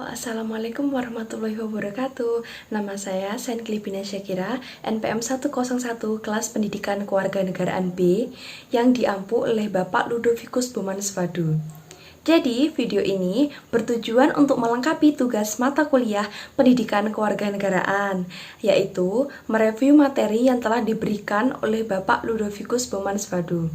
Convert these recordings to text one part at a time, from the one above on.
Assalamualaikum warahmatullahi wabarakatuh. Nama saya Saintkli Bina Syakira, NPM 101 kelas Pendidikan Kewarganegaraan B yang diampu oleh Bapak Ludovicus Bomanswadu. Jadi, video ini bertujuan untuk melengkapi tugas mata kuliah Pendidikan Kewarganegaraan, yaitu mereview materi yang telah diberikan oleh Bapak Ludovicus Bomanswadu.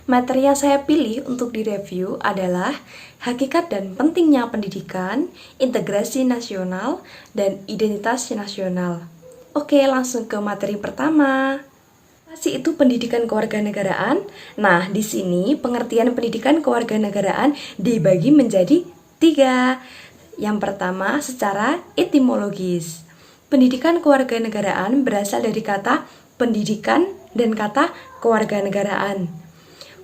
Materi yang saya pilih untuk direview adalah hakikat dan pentingnya pendidikan, integrasi nasional, dan identitas nasional. Oke, langsung ke materi pertama. Apa itu pendidikan kewarganegaraan? Nah, di sini pengertian pendidikan kewarganegaraan dibagi menjadi 3. Yang pertama, secara etimologis. Pendidikan kewarganegaraan berasal dari kata pendidikan dan kata kewarganegaraan.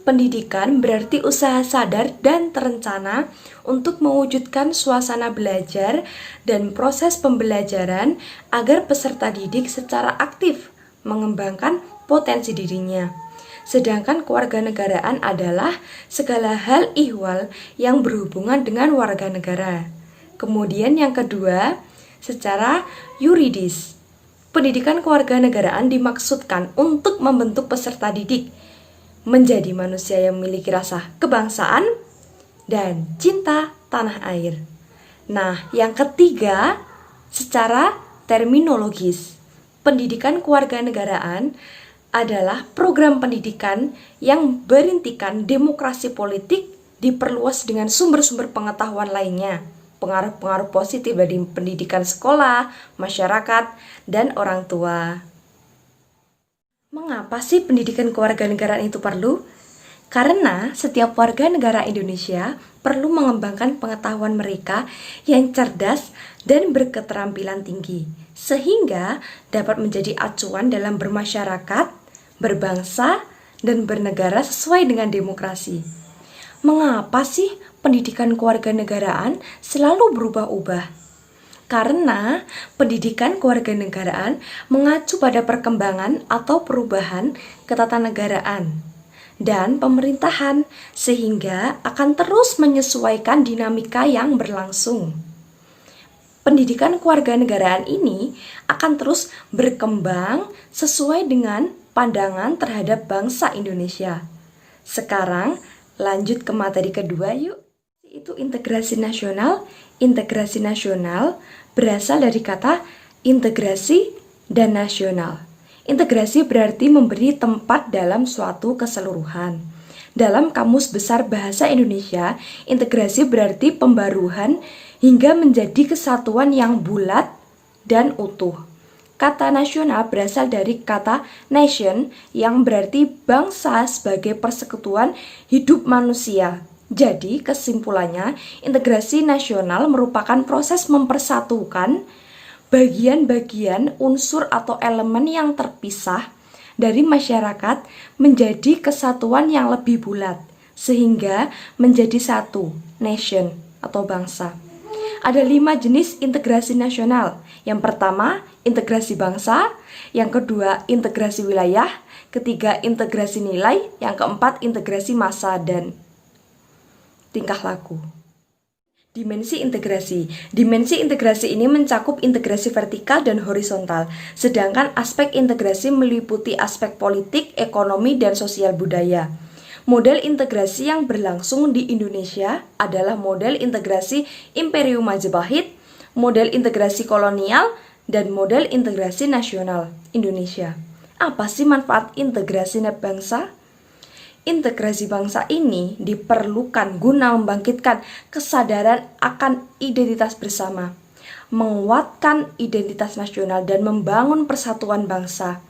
Pendidikan berarti usaha sadar dan terencana untuk mewujudkan suasana belajar dan proses pembelajaran agar peserta didik secara aktif mengembangkan potensi dirinya. Sedangkan kewarganegaraan adalah segala hal ihwal yang berhubungan dengan warga negara. Kemudian yang kedua, secara yuridis. Pendidikan kewarganegaraan dimaksudkan untuk membentuk peserta didik menjadi manusia yang memiliki rasa kebangsaan dan cinta tanah air. Nah, yang ketiga, secara terminologis. Pendidikan kewarganegaraan adalah program pendidikan yang berintikan demokrasi politik diperluas dengan sumber-sumber pengetahuan lainnya, pengaruh-pengaruh positif dari pendidikan sekolah, masyarakat, dan orang tua. Mengapa sih pendidikan kewarganegaraan itu perlu? Karena setiap warga negara Indonesia perlu mengembangkan pengetahuan mereka yang cerdas dan berketerampilan tinggi, sehingga dapat menjadi acuan dalam bermasyarakat, berbangsa, dan bernegara sesuai dengan demokrasi. Mengapa sih pendidikan kewarganegaraan selalu berubah-ubah? Karena pendidikan kewarganegaraan mengacu pada perkembangan atau perubahan ketatanegaraan dan pemerintahan, sehingga akan terus menyesuaikan dinamika yang berlangsung. Pendidikan kewarganegaraan ini akan terus berkembang sesuai dengan pandangan terhadap bangsa Indonesia. Sekarang lanjut ke materi kedua yuk. Itu integrasi nasional. Integrasi nasional berasal dari kata integrasi dan nasional. Integrasi berarti memberi tempat dalam suatu keseluruhan. Dalam Kamus Besar Bahasa Indonesia, integrasi berarti pembaruhan hingga menjadi kesatuan yang bulat dan utuh. Kata nasional berasal dari kata nation yang berarti bangsa sebagai persekutuan hidup manusia. Jadi, kesimpulannya, integrasi nasional merupakan proses mempersatukan bagian-bagian unsur atau elemen yang terpisah dari masyarakat menjadi kesatuan yang lebih bulat, sehingga menjadi satu, nation atau bangsa. Ada 5 jenis integrasi nasional. Yang pertama, integrasi bangsa. Yang kedua, integrasi wilayah. Ketiga, integrasi nilai. Yang keempat, integrasi massa dan tingkah laku. Dimensi integrasi. Dimensi integrasi ini mencakup integrasi vertikal dan horizontal, sedangkan aspek integrasi meliputi aspek politik, ekonomi, dan sosial budaya. Model integrasi yang berlangsung di Indonesia adalah model integrasi Imperium Majapahit, model integrasi kolonial, dan model integrasi nasional Indonesia. Apa sih manfaat integrasi bangsa? Integrasi bangsa ini diperlukan guna membangkitkan kesadaran akan identitas bersama, menguatkan identitas nasional, dan membangun persatuan bangsa.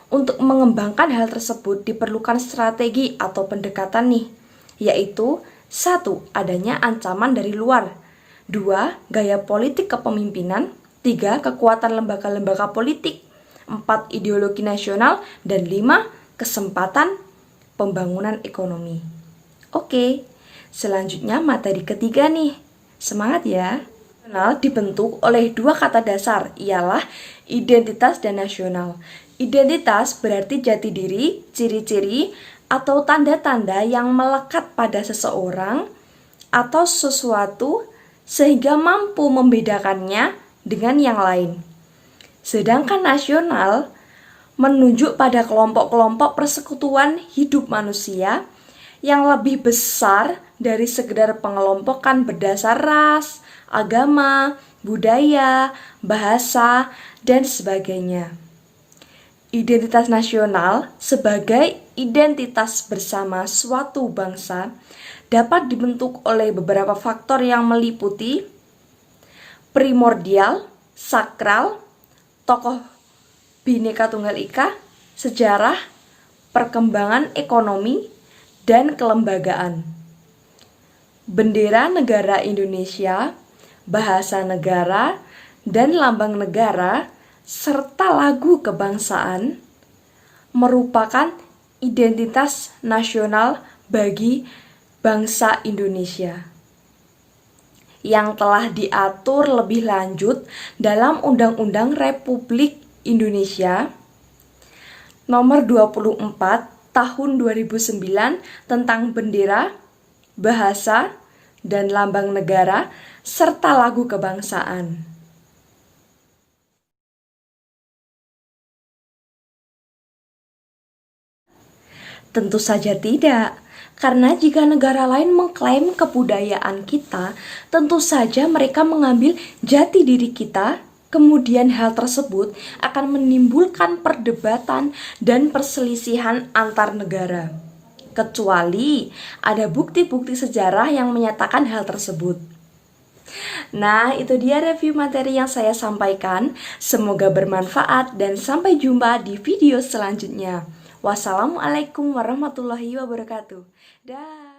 Untuk mengembangkan hal tersebut diperlukan strategi atau pendekatan yaitu 1. Adanya ancaman dari luar, 2. Gaya politik kepemimpinan, 3. Kekuatan lembaga-lembaga politik, 4. Ideologi nasional, dan 5. Kesempatan pembangunan ekonomi. Oke, selanjutnya materi ketiga Semangat ya. Nasional dibentuk oleh 2 kata dasar, ialah identitas dan nasional. Identitas berarti jati diri, ciri-ciri, atau tanda-tanda yang melekat pada seseorang atau sesuatu sehingga mampu membedakannya dengan yang lain. Sedangkan nasional menunjuk pada kelompok-kelompok persekutuan hidup manusia yang lebih besar dari sekedar pengelompokan berdasar ras, agama, budaya, bahasa, dan sebagainya. Identitas nasional sebagai identitas bersama suatu bangsa dapat dibentuk oleh beberapa faktor yang meliputi primordial, sakral, tokoh Bhinneka Tunggal Ika, sejarah, perkembangan ekonomi, dan kelembagaan. Bendera negara Indonesia, bahasa negara, dan lambang negara serta lagu kebangsaan merupakan identitas nasional bagi bangsa Indonesia yang telah diatur lebih lanjut dalam Undang-Undang Republik Indonesia Nomor 24 Tahun 2009 tentang bendera, bahasa, dan lambang negara serta lagu kebangsaan. Tentu saja tidak, karena jika negara lain mengklaim kebudayaan kita, tentu saja mereka mengambil jati diri kita, kemudian hal tersebut akan menimbulkan perdebatan dan perselisihan antar negara. Kecuali ada bukti-bukti sejarah yang menyatakan hal tersebut. Nah, itu dia review materi yang saya sampaikan. Semoga bermanfaat dan sampai jumpa di video selanjutnya. Wassalamualaikum warahmatullahi wabarakatuh. Dah.